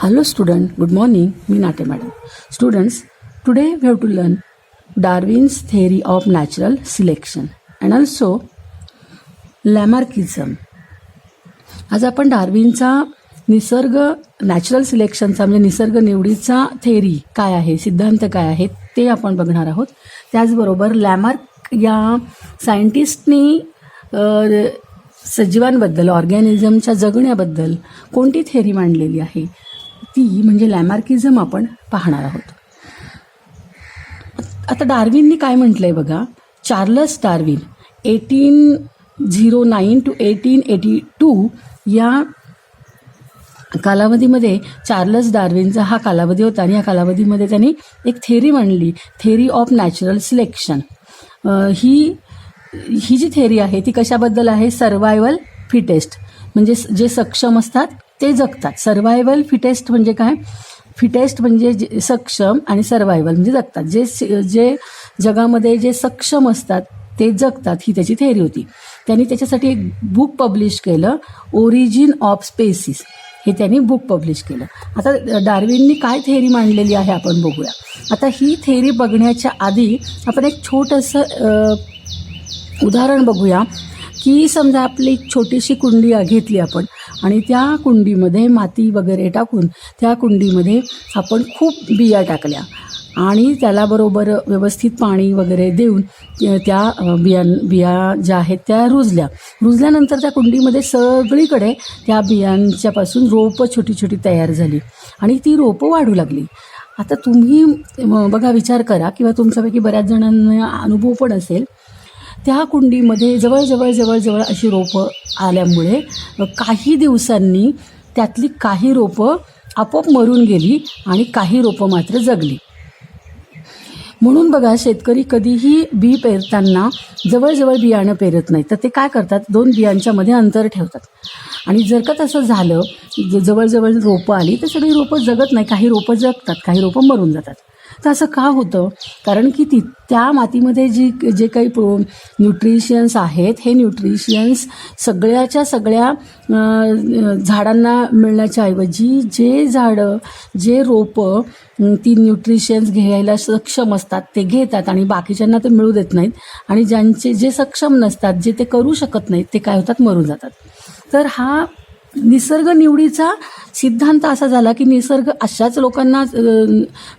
Hello student, good morning. Me Nate madam. Students, today we have to learn Darwin's theory of natural selection and also Lamarckism. आज आपण डार्विनचा निसर्ग natural सिलेक्शनचा म्हणजे निसर्ग निवडीचा theory काय आहे, सिद्धांत काय आहे ते आपण बघणार आहोत. त्याचबरोबर लॅमार्क या सायंटिस्टनी सजीवांबद्दल ऑर्गॅनिझमच्या जगण्याबद्दल कोणती थेरी मांडलेली आहे ती म्हणजे लॅमार्किझम आपण पाहणार आहोत. आता डार्विननी काय म्हटलंय बघा. चार्लस डार्विन 1809 to 1882 या कालावधीमध्ये चार्लस डार्विनचा हा कालावधी होता आणि या कालावधीमध्ये त्यांनी एक थेरी मांडली, थेरी ऑफ नॅचरल सिलेक्शन. ही जी थेरी आहे ती कशाबद्दल आहे? सर्वायवल फिटेस्ट, म्हणजे जे सक्षम असतात ते जगतात. सर्वायवल फिटेस्ट म्हणजे काय? फिटेस्ट म्हणजे सक्षम आणि सर्वायवल म्हणजे जगतात. जे जगामध्ये जे सक्षम असतात ते जगतात, ही त्याची थेरी होती. त्यांनी त्याच्यासाठी एक बुक पब्लिश केलं, ओरिजिन ऑफ स्पेसिस हे त्यांनी बुक पब्लिश केलं. आता डार्विननी काय थेरी मांडलेली आहे आपण बघूया. आता ही थेरी बघण्याच्या आधी आपण एक छोटंसं उदाहरण बघूया की समजा आपली एक छोटीशी कुंडी घेतली आपण आणि त्या कुंडीमध्ये माती वगैरे टाकून त्या कुंडीमध्ये आपण खूप बिया टाकल्या आणि त्याला बरोबर व्यवस्थित पाणी वगैरे देऊन त्या बिया ज्या आहेत त्या रुजल्यानंतर त्या कुंडीमध्ये सगळीकडे त्या बियांच्यापासून रोपं छोटी छोटी तयार झाली आणि ती रोपं वाढू लागली. आता तुम्ही बघा, विचार करा किंवा तुमच्यापैकी बऱ्याच जणांना अनुभव पण असेल, त्या कुंडीमध्ये जवळ अशी रोपं आल्यामुळे काही दिवसांनी त्यातली काही रोपं आपोआप मरून गेली आणि काही रोपं मात्र जगली. म्हणून बघा, शेतकरी कधीही बी पेरताना जवळ बियाणं पेरत नाही, तर ते काय करतात, 2 बियांच्या मध्ये अंतर ठेवतात. आणि जर का तसं झालं, जवळ रोपं आली तर सगळी रोपं जगत नाही, काही रोपं जगतात, काही रोपं मरून जातात. तर असं का होतं? कारण की त्या मातीमध्ये जे काही न्यूट्रिशन्स आहेत, हे न्यूट्रिशन्स सगळ्या झाडांना मिळण्याच्या ऐवजी जे रोपं ती न्यूट्रिशन्स घ्यायला सक्षम असतात ते घेतात आणि बाकीच्यांना ते मिळू देत नाहीत. आणि जे सक्षम नसतात, जे ते करू शकत नाहीत, ते काय होतात, मरून जातात. तर हा निसर्ग निवडीचा सिद्धांत असा झाला की निसर्ग अशाच लोकांना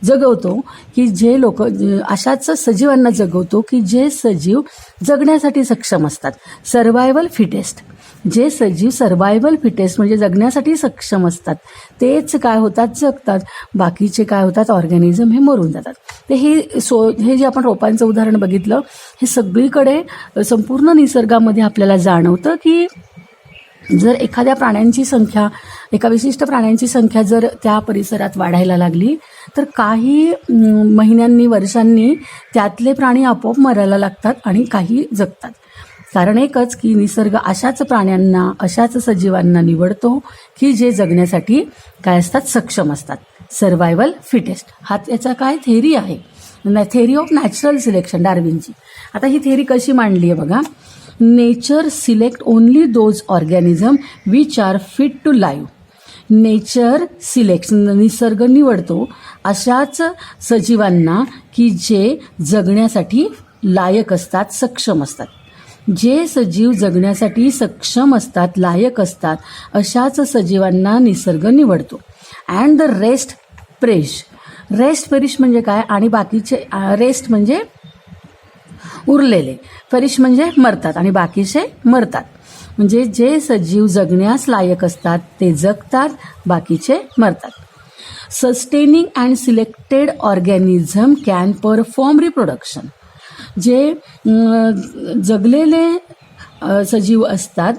जगवतो की जे लोक अशाच सजीवांना जगवतो की जे सजीव जगण्यासाठी सक्षम असतात. सर्वायवल फिटेस्ट, जे सजीव सर्वायवल फिटेस्ट म्हणजे जगण्यासाठी सक्षम असतात तेच काय होतात, जगतात. बाकीचे काय होतात, ऑर्गॅनिझम हे मरून जातात. ते हे जे आपण रोपांचं उदाहरण बघितलं, हे सगळीकडे संपूर्ण निसर्गामध्ये आपल्याला जाणवतं की जर एका विशिष्ट प्राण्यांची संख्या जर त्या परिसरात वाढायला लागली तर काही महिन्यांनी, वर्षांनी त्यातले प्राणी आपोआप मरायला लागतात आणि काही जगतात. कारण एकच की निसर्ग अशाच प्राण्यांना, अशाच सजीवांना निवडतो की जे जगण्यासाठी काय असतात, सक्षम असतात. सर्वायवल फिटेस्ट हा त्याचा काय थेरी आहे, थेरी ऑफ नॅचरल सिलेक्शन डार्विनची. आता ही थेरी कशी मांडली आहे बघा. Nature select only those organism which are fit to live. Nature selection, निसर्ग निवडतो अशाच सजीवांना की जे जगण्यासाठी लायक असतात, सक्षम असतात. जे सजीव जगण्यासाठी सक्षम असतात, लायक असतात, अशाच सजीवांना निसर्ग निवडतो. अँड द रेस्ट पेरिश म्हणजे काय? आणि बाकीचे, रेस्ट म्हणजे उरलेले, पेरिश म्हणजे मरतात आणि बाकीचे मरतात. म्हणजे जे सजीव जगण्यास लायक असतात ते जगतात, बाकीचे मरतात. Sustaining and selected organism can perform reproduction. जे जगलेले सजीव असतात,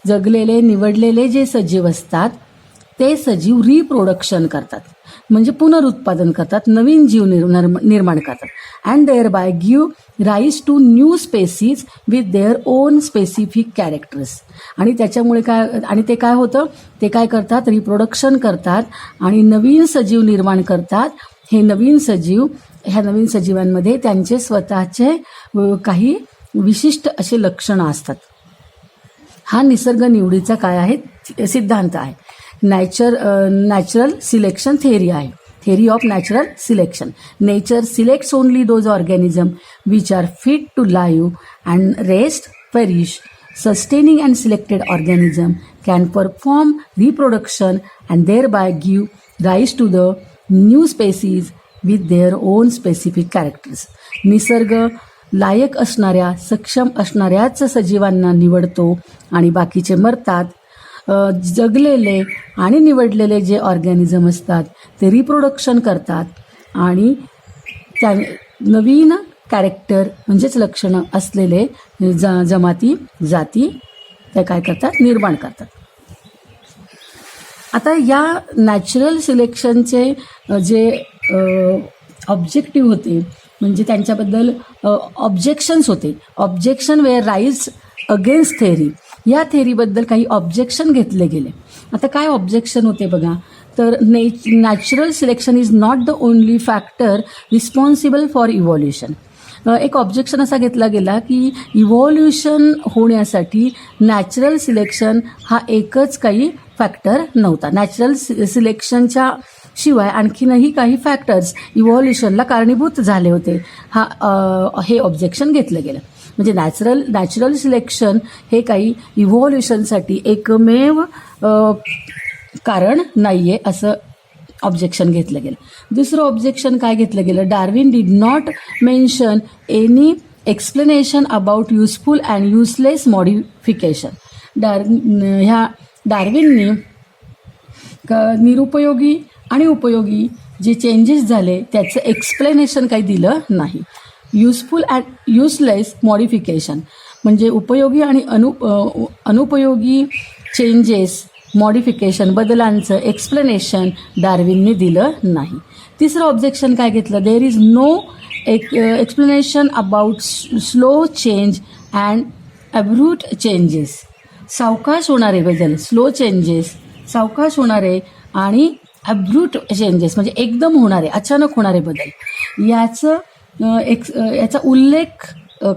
जगलेले निवडलेले जे सजीव असतात ते सजीव रिप्रोडक्शन करतात, म्हणजे पुनरुत्पादन करतात, नवीन जीव निर्माण करतात. And thereby give rise to new species with their own specific characters. आणि त्याच्यामुळे ते काय होतं, ते काय करतात, रिप्रोडक्शन करतात आणि नवीन सजीव निर्माण करतात. ह्या नवीन सजीवांमध्ये त्यांचे स्वतःचे काही विशिष्ट असे लक्षणं असतात. हा निसर्ग निवडीचा काय आहे, सिद्धांत आहे. नॅचरल सिलेक्शन थेअरी आहे. theory of natural selection. Nature selects only those organisms which are fit to live and rest perish. Sustaining and selected organism can perform reproduction and thereby give rise to the new species with their own specific characters. निसर्ग लायक असणाऱ्या सक्षम असणाऱ्याच सजीवांना निवडतो आणि बाकीचे मरतात. जगलेले आणि निवडलेले जे ऑर्गॅनिझम असतात ते रिप्रोडक्शन करतात आणि त्या नवीन कॅरेक्टर म्हणजेच लक्षणं असलेले जमाती जाती ते काय करतात निर्माण करतात. आता या नॅचरल सिलेक्शनचे जे ऑब्जेक्टिव्ह होते म्हणजे त्यांच्याबद्दल ऑब्जेक्शन्स होते. Objection were rise against theory. या थेअरीबद्दल काही ऑब्जेक्शन घेतले गेले. आता काय ऑब्जेक्शन होते बघा, तर natural selection is not the only factor responsible for evolution. एक ऑब्जेक्शन असा घेतला गेला की इव्हॉल्युशन होण्यासाठी नॅचरल सिलेक्शन हा एकच काही फॅक्टर नव्हता. नॅचरल सिलेक्शनच्या शिवाय आणखीनही काही फॅक्टर्स इव्हॉल्युशनला कारणीभूत झाले होते. हे ऑब्जेक्शन घेतलं गेलं. म्हणजे नॅचरल सिलेक्शन हे काही इव्हॉल्युशनसाठी एकमेव कारण नाही आहे असं ऑब्जेक्शन घेतलं गेलं. दुसरं ऑब्जेक्शन काय घेतलं गेलं, Darwin did not mention any explanation about useful and useless modification. डार्विनने निरुपयोगी आणि उपयोगी जे चेंजेस झाले त्याचं एक्सप्लेनेशन काही दिलं नाही. युजफुल अँड युजलेस मॉडिफिकेशन म्हणजे उपयोगी आणि अनुपयोगी चेंजेस मॉडिफिकेशन बदलांचं एक्सप्लेनेशन डार्विनने दिलं नाही. तिसरं ऑब्जेक्शन काय घेतलं, there is no explanation about slow change and abrupt changes. सावकाश होणारे बदल, स्लो चेंजेस सावकाश होणारे आणि ॲब्रूट चेंजेस म्हणजे एकदम होणारे अचानक होणारे बदल याचा उल्लेख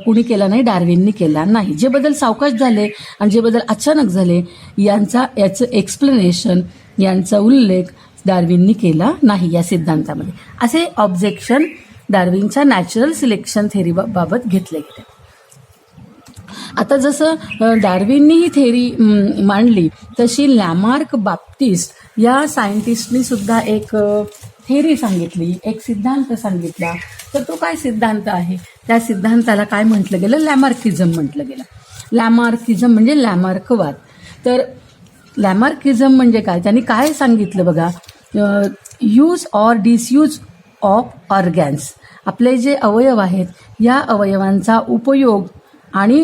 कुणी केला नाही, डार्विनने केला नाही. जे बदल सावकाश झाले आणि जे बदल अचानक झाले याचं एक्सप्लेनेशन यांचा उल्लेख डार्विनने केला नाही या सिद्धांतामध्ये. असे ऑब्जेक्शन डार्विनच्या नॅचरल सिलेक्शन थेअरी बाबत घेतले गेले. आता जसं डार्विननी ही थेअरी मांडली तशी लॅमार्क बाप्टिस्ट या सायंटिस्टनी सुद्धा एक थेअरी सांगितली, एक सिद्धांत सांगितला. तर तो काय सिद्धांत आहे, त्या सिद्धांताला काय म्हटलं गेलं, लॅमार्किझम म्हटलं गेलं. लॅमार्किझम म्हणजे लॅमार्कवाद. तर लॅमार्किझम म्हणजे काय, त्यांनी काय सांगितलं बघा, यूज ऑर डिसयूज ऑफ ऑर्गॅन्स. आपले जे अवयव आहेत या अवयवांचा उपयोग आणि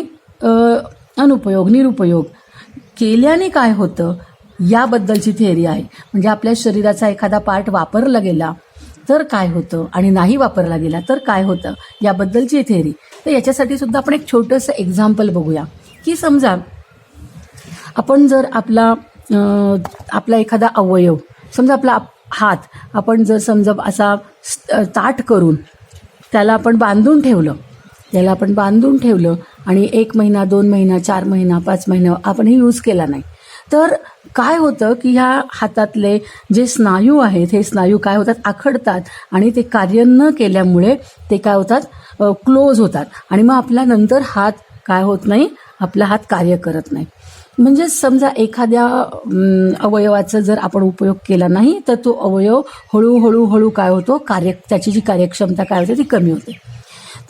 अनुपयोग निरुपयोग केल्याने काय होतं याबद्दलची थेअरी आहे. म्हणजे आपल्या शरीराचा एखादा पार्ट वापरला गेला तर काय होतं आणि नाही वापरला गेला तर काय होतं याबद्दलची थेअरी. तर याच्यासाठी सुद्धा आपण एक छोटंसं एक्झाम्पल बघूया की समजा आपण जर आपला एखादा अवयव, समजा आपला हात आपण जर समजा असा ताठ करून त्याला आपण बांधून ठेवलं आणि 1 महिना 2 महिना 4 महिना 5 महिना आपण हे यूज केला नाही तर काय होतं की ह्या हातातले जे स्नायू आहेत हे स्नायू काय होतात, आखडतात आणि ते कार्य न केल्यामुळे ते काय होतात, क्लोज होतात आणि मग आपला नंतर हात काय होत नाही, आपला हात कार्य करत नाही. म्हणजे समजा एखाद्या अवयवाचा जर आपण उपयोग केला नाही तर तो अवयव हळूहळू काय होतो, त्याची जी कार्यक्षमता काय होते ती कमी होते.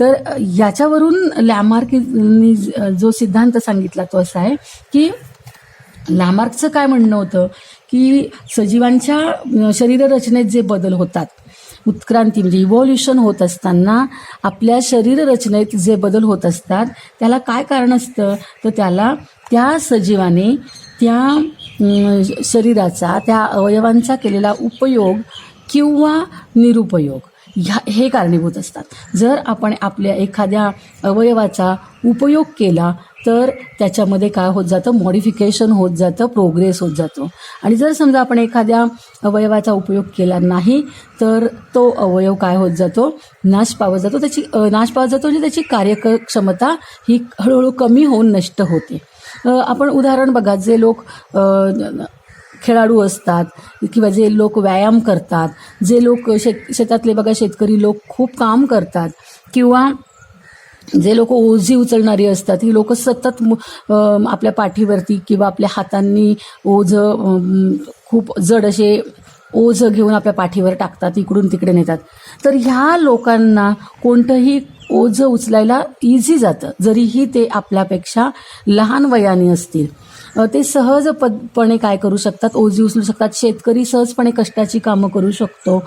तर याच्यावरून लॅमार्कनी जो सिद्धांत सांगितला तो असा आहे की लॅमार्कचं काय म्हणणं होतं की सजीवांच्या शरीररचनेत जे बदल होतात, उत्क्रांती म्हणजे इव्हॉल्युशन होत असताना आपल्या शरीररचनेत जे बदल होत असतात त्याला काय कारण असतं, तर त्याला त्या सजीवाने त्या शरीराचा त्या अवयवांचा केलेला उपयोग किंवा निरुपयोग हे कारणीभूत असतात. जर आपण आपल्या एखाद्या अवयवाचा उपयोग केला तर त्याच्यामध्ये काय होत जातं, मॉडिफिकेशन होत जातं, प्रोग्रेस होत जातो. आणि जर समजा आपण एखाद्या अवयवाचा उपयोग केला नाही तर तो अवयव काय होत जातो, नाश पावत जातो म्हणजे त्याची कार्यक्षमता ही हळूहळू कमी होऊन नष्ट होते. आपण उदाहरण बघा, जे लोक खेळाडू असतात किंवा जे लोक व्यायाम करतात, जे लोक शेतातले बघा शेतकरी लोक खूप काम करतात, किंवा जे लोक ओझी उचलणारी असतात, ही लोक सतत आपल्या पाठीवरती किंवा आपल्या हातांनी खूप जड असे ओझं घेऊन आपल्या पाठीवर टाकतात, इकडून तिकडे नेतात. तर ह्या लोकांना कोणतंही ओझं उचलायला इझी जातं, जरीही ते आपल्यापेक्षा लहान वयाने असतील. ते सहजपणे काय करू शकतात, ओझी उचलू शकतात. शेतकरी सहजपणे कष्टाची कामं करू शकतो.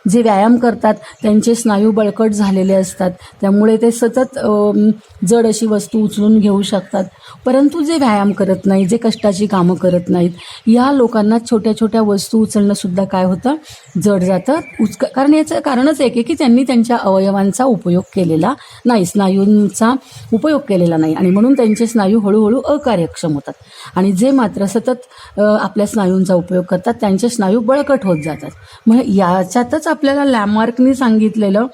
जे व्यायाम करतात त्यांचे स्नायू बळकट झालेले असतात, त्यामुळे ते सतत जड अशी वस्तू उचलून घेऊ शकतात. परंतु जे व्यायाम करत नाही, जे कष्टाची कामं करत नाहीत, या लोकांना छोट्या छोट्या वस्तू उचलणं सुद्धा काय होतं, जड जातं. कारण याचं कारणच एक आहे की त्यांनी त्यांच्या अवयवांचा उपयोग केलेला नाही, स्नायूंचा उपयोग केलेला नाही, आणि म्हणून त्यांचे स्नायू हळूहळू अकार्यक्षम होतात. आणि जे मात्र सतत आपल्या स्नायूंचा उपयोग करतात त्यांचे स्नायू बळकट होत जातात. मग याच्यातच आपल्याला लॅमार्कनी सांगितलेलं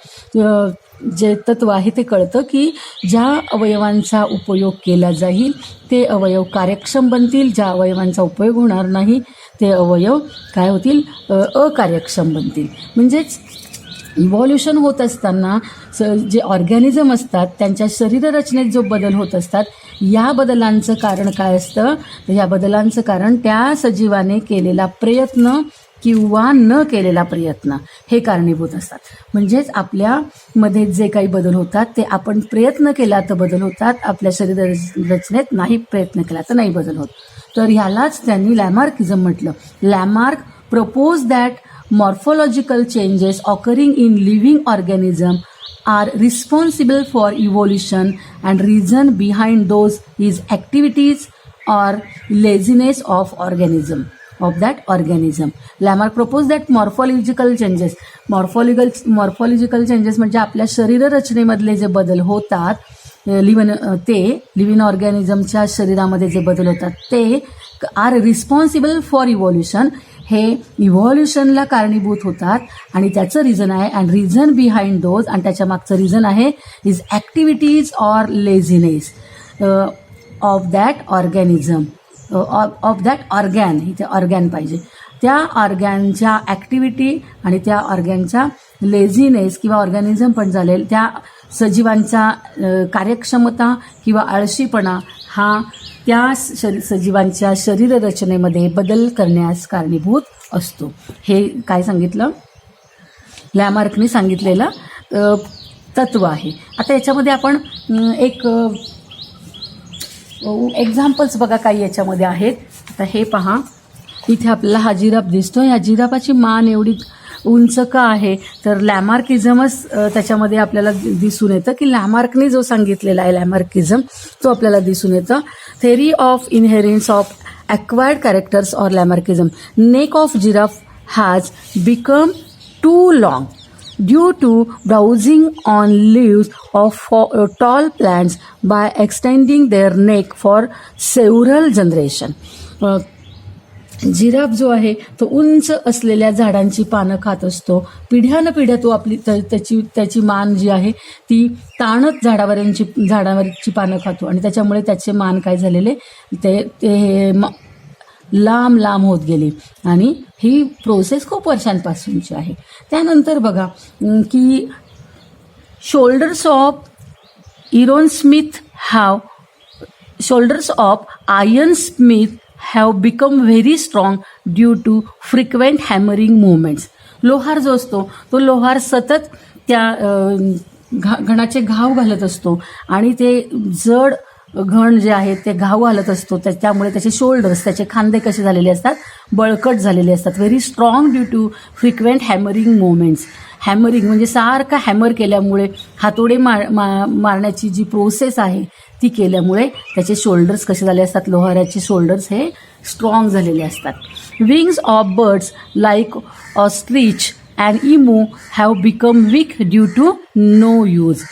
जे तत्व आहे ते कळतं की ज्या अवयवांचा उपयोग केला जाईल ते अवयव कार्यक्षम बनतील, ज्या अवयवांचा उपयोग होणार नाही ते अवयव काय होतील, अकार्यक्षम बनतील. म्हणजेच इव्हॉल्युशन होत असताना जे ऑर्गॅनिझम असतात त्यांच्या शरीररचनेत जो बदल होत असतात, या बदलांचं कारण काय असतं, तर या बदलांचं कारण त्या सजीवाने केलेला प्रयत्न किंवा न केलेला प्रयत्न हे कारणीभूत असतात. म्हणजेच आपल्यामध्ये जे काही बदल होतात ते आपण प्रयत्न केला तर बदल होतात, आपल्या शरीर रचनेत नाही प्रयत्न केला तर नाही बदल होत. तर ह्यालाच त्यांनी लॅमार्किझम म्हटलं. Lamarck propose that morphological changes occurring in living organism are responsible for evolution and reason behind those is activities or laziness of that organism. Lamarck proposed that morphological changes म्हणजे आपल्या शरीररचनेमधले जे बदल होतात लिव्हिंग ऑर्गॅनिझमच्या शरीरामध्ये जे बदल होतात ते आर रिस्पॉन्सिबल फॉर इव्हॉल्युशन, हे इव्हॉल्युशनला कारणीभूत होतात. आणि त्याचं रिझन आहे अँड रिझन बिहाइंड दोज, आणि त्याच्या मागचं रिझन आहे is activities or laziness of that organism, of that organ, इथे ऑर्गॅन पाहिजे, त्या ऑर्गॅनच्या ॲक्टिव्हिटी आणि त्या ऑर्गॅनच्या लेझिनेस किंवा ऑर्गॅनिझम पण झालेल त्या सजीवांचा कार्यक्षमता किंवा आळशीपणा हा त्या सजीवांच्या शरीररचनेमध्ये बदल करण्यास कारणीभूत असतो. हे काय सांगितलं, लॅमार्कने सांगितलेलं तत्व आहे. आता याच्यामध्ये आपण एक एक्झाम्पल्स बघा काही याच्यामध्ये आहेत. आता हे पहा, इथे आपल्याला हा जिराफ दिसतो. ह्या जिराफाची मान एवढी उंच का आहे, तर लॅमार्किझमच त्याच्यामध्ये आपल्याला दिसून येतं की लॅमार्कने जो सांगितलेला आहे लॅमार्किझम तो आपल्याला दिसून येतं. Theory of inheritance of acquired characters or Lamarckism. Neck of giraffe has become too long due to browsing on leaves of tall plants by extending their neck for several generation. Giraffe जो आहे तो उंच असलेल्या झाडांची पानं खात असतो. पिढ्यानपिढ्या तो आपली त्याची मान जी आहे ती ताणत झाडावरची पानं खातो, आणि त्याच्यामुळे त्याचे मान काय झालेले ते लांब होत गेली, आणि ही प्रोसेस खूप वर्षांपासूनची आहे. त्यानंतर बघा की shoulders of iron smith have become very strong due to frequent hammering movements. लोहार जो असतो तो लोहार सतत त्या घणाचे घाव घालत असतो, आणि ते जड घण जे आहे ते घाव घालत असतो, त्यामुळे त्याचे शोल्डर्स, त्याचे खांदे कसे झालेले असतात, बळकट झालेले असतात. Very strong due to frequent hammering movements. Hammering म्हणजे सारखं हॅमर केल्यामुळे, हातोडे मारण्याची जी प्रोसेस आहे ती केल्यामुळे त्याचे शोल्डर्स कसे झाले असतात, लोहाराचे शोल्डर्स हे स्ट्रॉंग झालेले असतात. Wings of birds like ostrich and emu have become weak due to no use.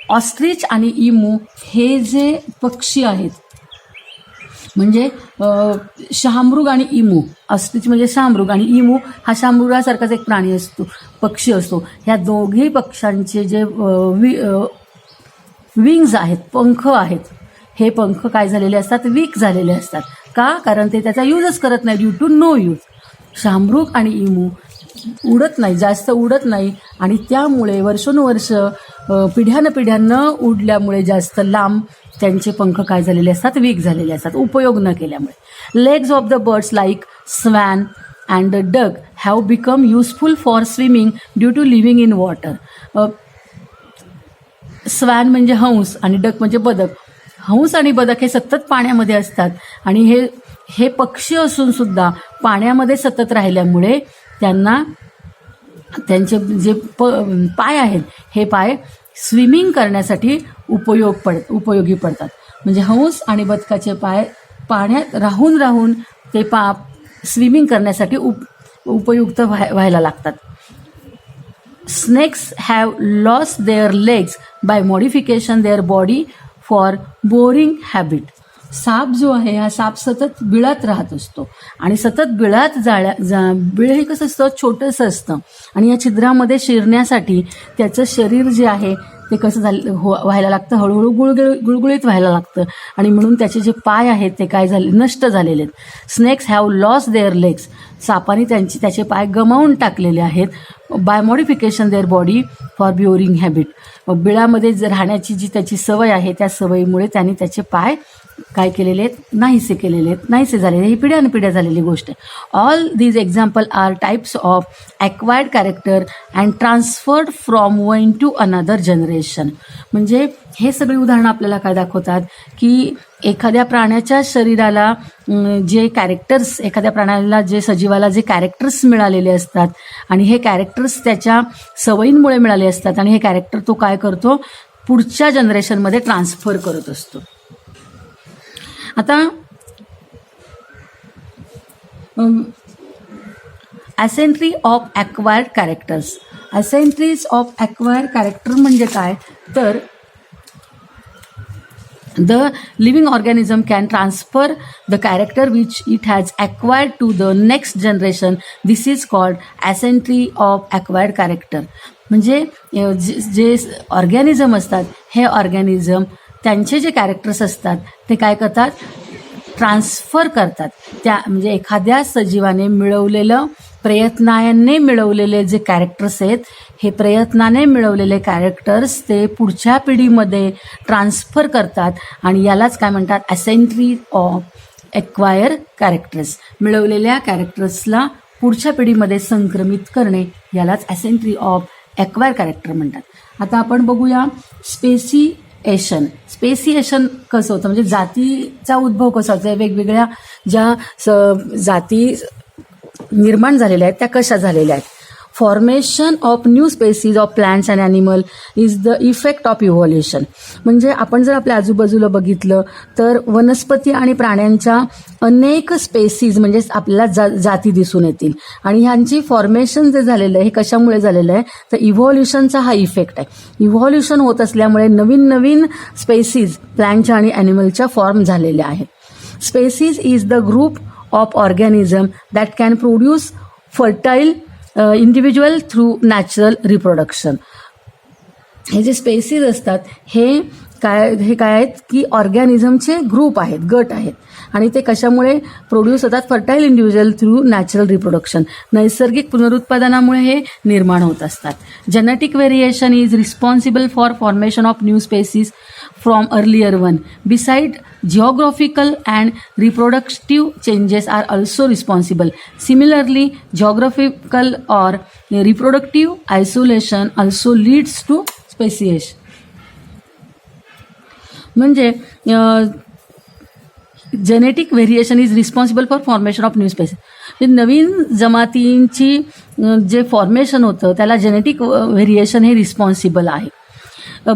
Ostrich आणि इमू हे जे पक्षी आहेत, म्हणजे शहामृग आणि इमू, ऑस्ट्रिच म्हणजे शहामृग आणि इमू हा शहामृगासारखाच एक प्राणी असतो, पक्षी असतो. ह्या दोघी पक्ष्यांचे जे विंग्ज आहेत, पंख आहेत, हे पंख काय झालेले असतात, वीक झालेले असतात. का? कारण ते त्याचा यूजच करत नाही, ड्यू टू नो यूज. शामरुख आणि इमू उडत नाही, जास्त उडत नाही आणि त्यामुळे वर्षोनुवर्ष पिढ्यानं उडल्यामुळे जास्त लांब त्यांचे पंख काय झालेले असतात, वीक झालेले असतात उपयोग न केल्यामुळे. Legs of the birds like swan and duck have become useful for swimming due to living in water. Swan म्हणजे हंस आणि डक म्हणजे बदक. हंस आणि बदक हे सतत पाण्यामध्ये असतात आणि हे पक्षी असून सुद्धा पाण्यामध्ये सतत राहिल्यामुळे त्यांना त्यांचे जे पाय आहेत हे पाय स्विमिंग करण्यासाठी उपयोगी पडतात. म्हणजे हंस आणि बदकाचे पाय पाण्यात राहून ते स्विमिंग करण्यासाठी उपयुक्त व्हायला लागतात. Snakes have lost their legs by modification their body for boring habit. साप जो आहे हा साप सतत बिळात राहत असतो आणि सतत बिळात बिळ हे कसं असतं, छोटंसं असतं आणि या छिद्रामध्ये शिरण्यासाठी त्याचं शरीर जे आहे ते कसं व्हायला लागतं, हळूहळू गुळगुळीत व्हायला लागतं आणि म्हणून त्याचे जे पाय आहेत ते काय झाले, नष्ट झालेले आहेत. Snakes have lost their legs. सापाने त्याचे पाय गमावून टाकलेले आहेत. By modification their body for boring habit. बिळामध्ये राहण्याची जी त्याची सवय आहे त्या सवयीमुळे त्याने त्याचे पाय काय केलेले आहेत, नाहीसे झालेले. ही पिढ्या झालेली गोष्ट आहे. All these example are types of acquired character and transferred from one to another generation. म्हणजे हे सगळी उदाहरणं आपल्याला काय दाखवतात की एखाद्या प्राण्याच्या शरीराला जे कॅरेक्टर्स, एखाद्या प्राण्याला जे सजीवाला जे कॅरेक्टर्स मिळालेले असतात आणि हे कॅरेक्टर्स त्याच्या सवयींमुळे मिळाले असतात आणि हे कॅरेक्टर तो काय करतो, पुढच्या जनरेशनमध्ये ट्रान्सफर करत असतो. आता ancestry of acquired characters. Ancestries of acquired character म्हणजे काय तर the living organism can transfer the character which it has acquired to the next generation. This is called ancestry of acquired character. म्हणजे जे organism असतात हे organism त्यांचे जे characters असतात ते काय करतात, ट्रान्सफर करतात. म्हणजे एखाद्या सजीवाने प्रयत्नाने मिळवलेले जे कॅरेक्टर्स आहेत हे प्रयत्नाने मिळवलेले कॅरेक्टर्स ते पुढच्या पिढीमध्ये ट्रान्सफर करतात आणि यालाच काय म्हणतात, असेंट्री ऑफ ॲक्वायर कॅरेक्टर्स. मिळवलेल्या कॅरेक्टर्सला पुढच्या पिढीमध्ये संक्रमित करणे यालाच असेंट्री ऑफ ॲक्वायर कॅरेक्टर म्हणतात. आता आपण बघूया स्पेसिएशन कसं होतं, म्हणजे जातीचा उद्भव कसा होता. वेगवेगळ्या ज्या जाती निर्माण झालेल्या आहेत त्या कशा झालेल्या आहेत. Formation of new species of plants and animal is the effect of evolution. म्हणजे आपण जर आपल्या आजूबाजूला बघितलं तर वनस्पती आणि प्राण्यांच्या अनेक स्पेसीज म्हणजे आपल्याला जाती दिसून येतील आणि ह्यांची फॉर्मेशन जे झालेलं आहे हे कशामुळे झालेलं आहे तर इव्हॉल्युशनचा हा इफेक्ट आहे. इव्हॉल्युशन होत असल्यामुळे नवीन स्पेसीज प्लांटच्या आणि ॲनिमलच्या फॉर्म झालेल्या आहेत. Species is the group of organism that can produce fertile individual through natural reproduction. हे जे स्पेसीज असतात हे काय आहेत की ऑर्गॅनिझमचे ग्रुप आहेत, गट आहेत आणि ते कशामुळे प्रोड्यूस होतात, fertile individual through natural reproduction. नैसर्गिक पुनरुत्पादनामुळे हे निर्माण होत असतात. Genetic variation is responsible for formation of new species from earlier one. Beside geographical and reproductive changes are also responsible. Similarly, geographical or reproductive isolation also leads to speciation. म्हणजे genetic variation is responsible for formation of new species. नवीन जमातींची जे formation होतं त्याला genetic variation हे responsible आहे.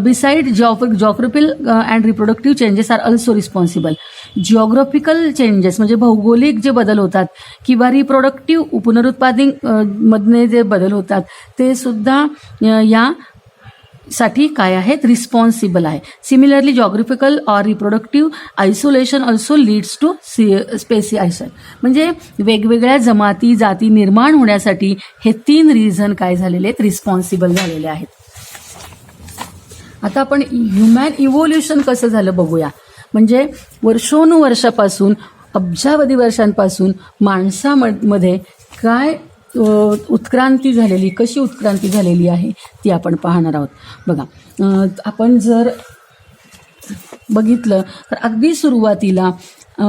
Beside geographical and reproductive changes are also responsible. Geographical changes म्हणजे भौगोलिक जे बदल होतात किंवा रिप्रोडक्टिव्ह पुनरुत्पादन मधले जे बदल होतात ते सुद्धा यासाठी काय आहेत, रिस्पॉन्सिबल आहे. Similarly geographical or reproductive isolation also leads to speciation. म्हणजे वेगवेगळ्या जाती निर्माण होण्यासाठी हे 3 रिझन काय झालेले आहेत, रिस्पॉन्सिबल झालेले आहेत. आता आपण ह्युमॅन इव्होल्युशन कसं झालं बघूया. म्हणजे वर्षानुवर्षापासून अब्जावधी वर्षांपासून माणसामध्ये काय उत्क्रांती झालेली, कशी उत्क्रांती झालेली आहे ती आपण पाहणार आहोत. बघा, आपण जर बघितलं तर अगदी सुरुवातीला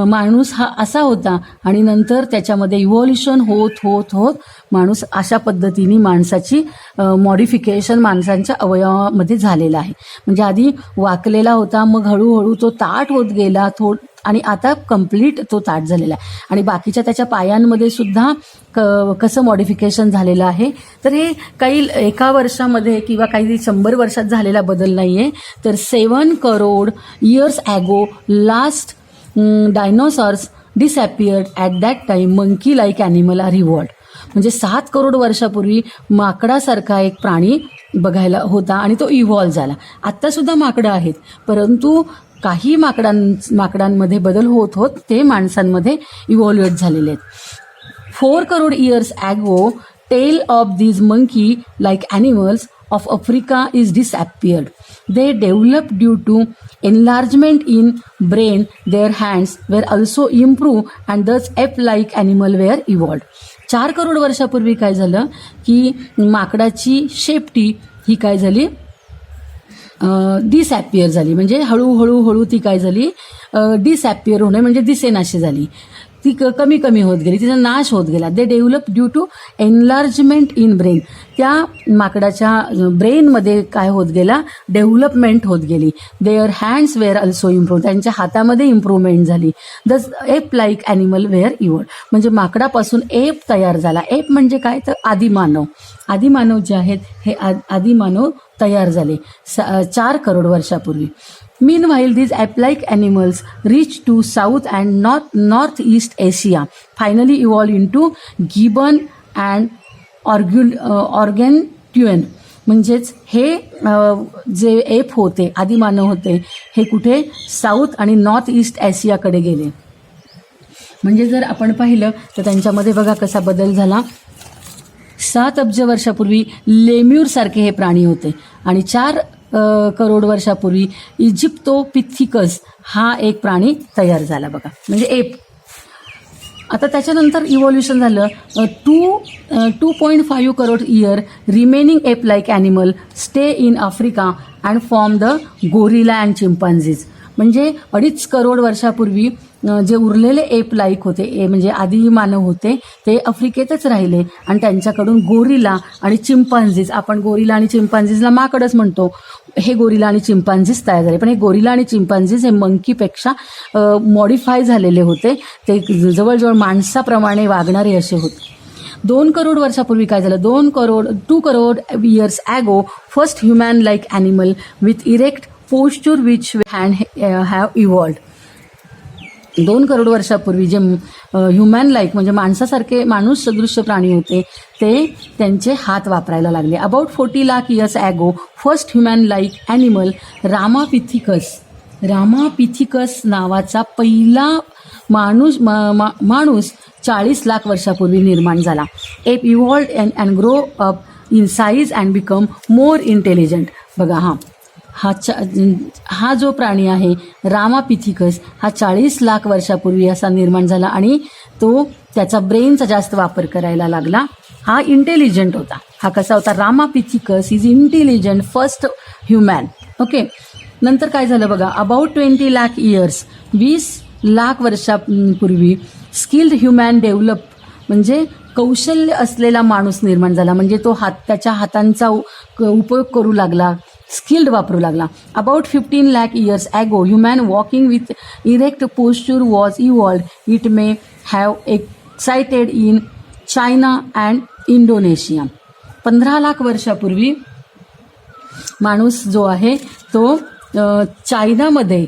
माणूस हा असा होता आणि नंतर त्याच्यामध्ये इव्हॉल्युशन होत होत होत माणूस अशा पद्धतीने माणसाची मॉडिफिकेशन माणसांच्या अवयवामध्ये झालेलं आहे. म्हणजे आधी वाकलेला होता, मग हळूहळू तो ताठ होत गेला आणि आता कंप्लीट तो ताठ झालेला आहे. आणि बाकीच्या त्याच्या पायांमध्ये सुद्धा कसं मॉडिफिकेशन झालेलं आहे. तर हे काही एका वर्षामध्ये किंवा काही 100 वर्षात झालेला बदल नाही आहे, तर 7 crore years ago last dinosaurs disappeared at that time monkey like animal are evolved. म्हणजे 7 करोड वर्षापूर्वी माकडासारखा एक प्राणी बघायला होता आणि तो इव्हॉल्व झाला. आत्तासुद्धा माकडं आहेत, परंतु काही माकडांमध्ये बदल होत होत ते माणसांमध्ये इव्हॉल्युएट झालेले आहेत. 4 crore years ago tail of these monkey like animals of Africa is disappeared. They developed due to enlargement in brain. Their hands were also improved and thus ape-like animal were evolved. 4 crore वर्षापूर्वी काय झालं की माकडाची शेपटी ही काय झाली, डिसॲपियर झाली. म्हणजे हळूहळू ती काय झाली, डिसॲपियर होणे म्हणजे दिसेनाशी झाली. ती कमी कमी होत गेली, तिचा नाश होत गेला. They develop due to enlargement in brain. त्या माकडाच्या ब्रेनमध्ये काय होत गेला, डेव्हलपमेंट होत गेली. Their hands were also improve. त्यांच्या हातामध्ये इम्प्रूव्हमेंट झाली. The ape like animal were evolved. म्हणजे माकडापासून एप तयार झाला. एप म्हणजे काय, तर आदिमानव. आदिमानव जे आहेत हे आदिमानव तयार झाले 4 करोड वर्षापूर्वी. Meanwhile, these ape-like animals reached to South and Northeast Asia, finally evolved into gibbon and organtuan. म्हणजेच हे जे एप होते, आदिमानव होते, हे कुठे साऊथ आणि नॉर्थ ईस्ट आशियाकडे गेले. म्हणजे जर आपण पाहिलं तर त्यांच्यामध्ये बघा कसा बदल झाला. 7 अब्ज वर्षापूर्वी लेम्यूरसारखे हे प्राणी होते आणि 4 करोड वर्षापूर्वी इजिप्तोपिथिकस हा एक प्राणी तयार झाला. बघा, म्हणजे एप. आता त्याच्यानंतर इव्हॉल्युशन झालं. 2.5 crore year remaining ape like animal stay in Africa and form the gorilla and chimpanzees. म्हणजे 2.5 करोड वर्षापूर्वी जे उरलेले एप लाईक होते, म्हणजे आदी मानव होते, ते आफ्रिकेतच राहिले आणि त्यांच्याकडून गोरिला आणि चिंपांझीज, आपण गोरिला आणि चिंपांझीजला माकडच म्हणतो, हे गोरिला आणि चिंपांझीज तयार झाले. पण हे गोरिला आणि चिंपांझीज हे मंकीपेक्षा मॉडिफाय झालेले होते. ते जवळजवळ माणसाप्रमाणे वागणारे असे होते. 2 करोड वर्षापूर्वी काय झालं, 2 crore years ago first human like animal with erect posture which hand have evolved. 2 crore वर्षापूर्वी जे ह्युमॅन लाईक म्हणजे माणसासारखे माणूस सदृश्य प्राणी होते, ते त्यांचे हात वापरायला लागले. About 40 lakh years ago first human like animal Ramapithecus नावाचा पहिला माणूस 40 लाख वर्षापूर्वी निर्माण झाला. Ape evolved and grow up in size and become more intelligent. बघा, हा जो प्राणी आहे रामापिथिकस हा 40 लाख वर्षापूर्वी असा निर्माण झाला आणि तो त्याचा ब्रेनचा जास्त वापर करायला लागला. हा इंटेलिजंट होता. हा कसा होता, Ramapithecus is intelligent first human. Okay. नंतर काय झालं बघा, अबाउट 20 लाख इयर्स 20 लाख वर्षापूर्वी स्किल्ड ह्युमॅन डेव्हलप म्हणजे कौशल्य असलेला माणूस निर्माण झाला. म्हणजे तो त्याच्या हातांचा उपयोग करू लागला, स्किल्ड वापरू लागला. About 15 lakh years ago human walking with erect posture was evolved. It may have excited in China and Indonesia. 15 lakh वर्षापूर्वी माणूस जो आहे तो चायनामध्ये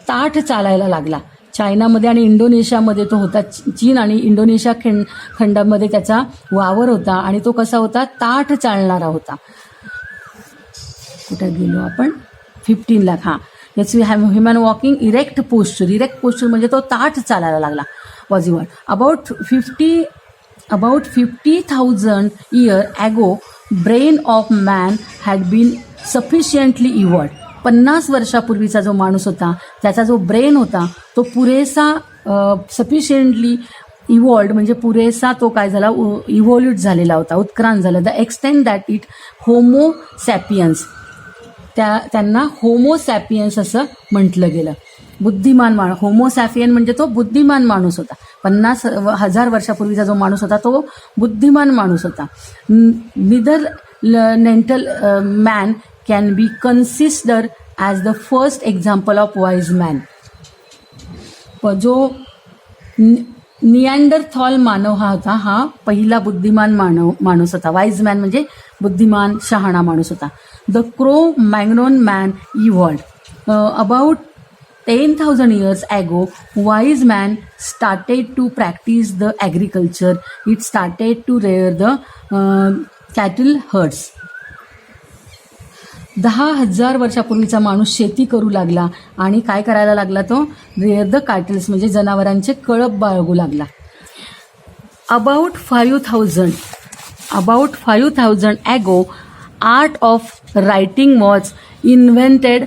ताठ चालायला लागला. चायनामध्ये आणि इंडोनेशियामध्ये तो होता. चीन आणि इंडोनेशिया खंडामध्ये त्याचा वावर होता आणि तो कसा होता, ताठ चालणारा होता. कुठे गेलो आपण, 15 लाख. हां, याच we have human walking erect posture. Erect posture म्हणजे तो ताठ चालायला लागला. Was evolved. About 50,000 year ago brain of man had been sufficiently evolved. 50 वर्षापूर्वीचा जो माणूस होता त्याचा जो ब्रेन होता तो पुरेसा सफिशियंटली इव्हॉल्ड म्हणजे पुरेसा तो काय झाला इव्हॉल्यूट झालेला होता, उत्क्रांत झाला. The extent that it homo sapiens, त्यांना होमो सॅपियन्स असं म्हटलं गेलं. बुद्धिमान होमो सॅपियन म्हणजे तो बुद्धिमान माणूस होता. 50,000 वर्षापूर्वीचा जो माणूस होता तो बुद्धिमान माणूस होता. Neanderthal man can be considered as the first example of wise man. जो निअँडरथॉल मानव हा होता, हा पहिला बुद्धिमान माणूस होता. वाईज मॅन म्हणजे बुद्धिमान शहाणा माणूस होता. The Cro Magnon man evolved about 10,000 years ago. Wise man started to practice the agriculture. It started to rear the cattle herds. 10,000 वर्षापूर्वीचा माणूस शेती करू लागला आणि काय करायला लागला तो रेअर द कॅटल्स म्हणजे जनावरांचे कळप बाळगू लागला. About 5,000 ago, art of writing was invented.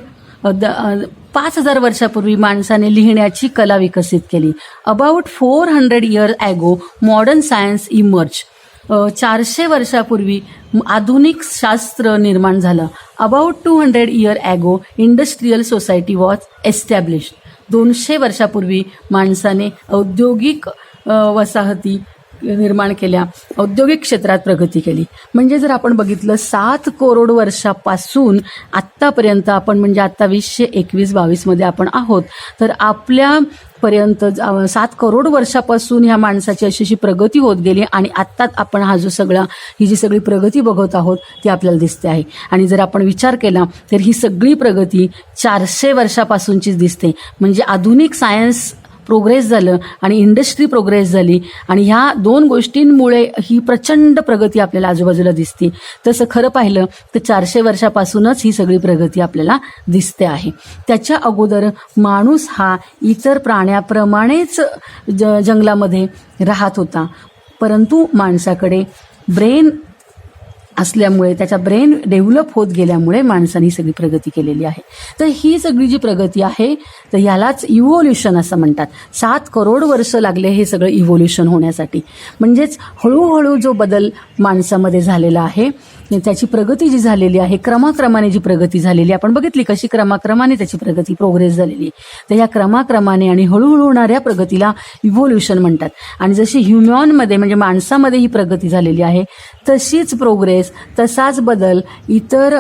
5,000 वर्षापूर्वी माणसाने लिहिण्याची कला विकसित केली. About 400 years ago, modern science emerge. 400 वर्षापूर्वी आधुनिक शास्त्र निर्माण झालं. About 200 years ago, industrial society was established. 200 वर्षापूर्वी माणसाने औद्योगिक वसाहती निर्माण केल्या, औद्योगिक क्षेत्रात प्रगती केली. म्हणजे जर आपण बघितलं 7 करोड वर्षापासून आत्तापर्यंत आपण म्हणजे आत्ता 2021-22 मध्ये आपण आहोत, तर आपल्यापर्यंत 7 करोड वर्षापासून ह्या माणसाची अशी प्रगती होत गेली आणि आत्ताच आपण ही जी सगळी प्रगती बघत आहोत ती आपल्याला दिसते आहे. आणि जर आपण विचार केला तर ही सगळी प्रगती 400 वर्षापासूनचीच दिसते. म्हणजे आधुनिक सायन्स प्रोग्रेस झालं आणि इंडस्ट्री प्रोग्रेस झाली आणि ह्या 2 गोष्टींमुळे ही प्रचंड प्रगती आपल्याला आजूबाजूला दिसते. तसं खरं पाहिलं तर 400 वर्षापासूनच ही सगळी प्रगती आपल्याला दिसते आहे. त्याच्या अगोदर माणूस हा इतर प्राण्याप्रमाणेच जंगलामध्ये राहत होता, परंतु माणसाकडे ब्रेन असल्यामुळे त्याचा ब्रेन डेव्हलप होत गेल्यामुळे माणसाने ही सगळी प्रगती केलेली आहे. तर ही सगळी जी प्रगती आहे तर यालाच इव्होल्युशन असं म्हणतात. 7 करोड वर्ष लागले हे सगळं इव्होल्युशन होण्यासाठी. म्हणजेच हळूहळू जो बदल माणसामध्ये झालेला आहे त्याची प्रगती जी झालेली आहे, क्रमाक्रमाने जी प्रगती झालेली आपण बघितली कशी क्रमाक्रमाने त्याची प्रगती प्रोग्रेस झालेली. तर या क्रमाक्रमाने आणि हळूहळू होणाऱ्या प्रगतीला इव्होल्युशन म्हणतात. आणि जशी ह्युमनमध्ये म्हणजे माणसामध्ये ही प्रगती झालेली आहे तशीच प्रोग्रेस, तसाच बदल इतर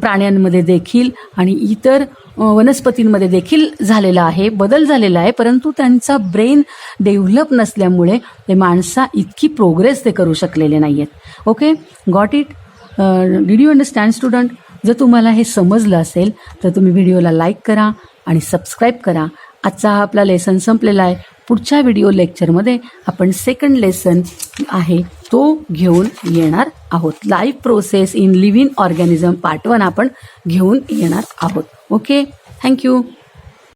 प्राण्यांमध्ये देखील आणि इतर वनस्पतींमध्ये देखील झालेला आहे, बदल झालेला आहे. परंतु त्यांचा ब्रेन डेव्हलप नसल्यामुळे ते माणसा इतकी प्रोग्रेस ते करू शकलेले नाही आहेत. Okay, got it? Did you understand student? जर तुम्हाला हे समजलं असेल तर तुम्ही व्हिडिओला लाईक करा आणि सबस्क्राईब करा. आजचा हा आपला लेसन संपलेला आहे. पुढच्या व्हिडिओ लेक्चरमध्ये आपण सेकंड लेसन आहे तो घेऊन येणार आहोत. Life process in living organism part 1 आपण घेऊन येणार आहोत. Okay, thank you.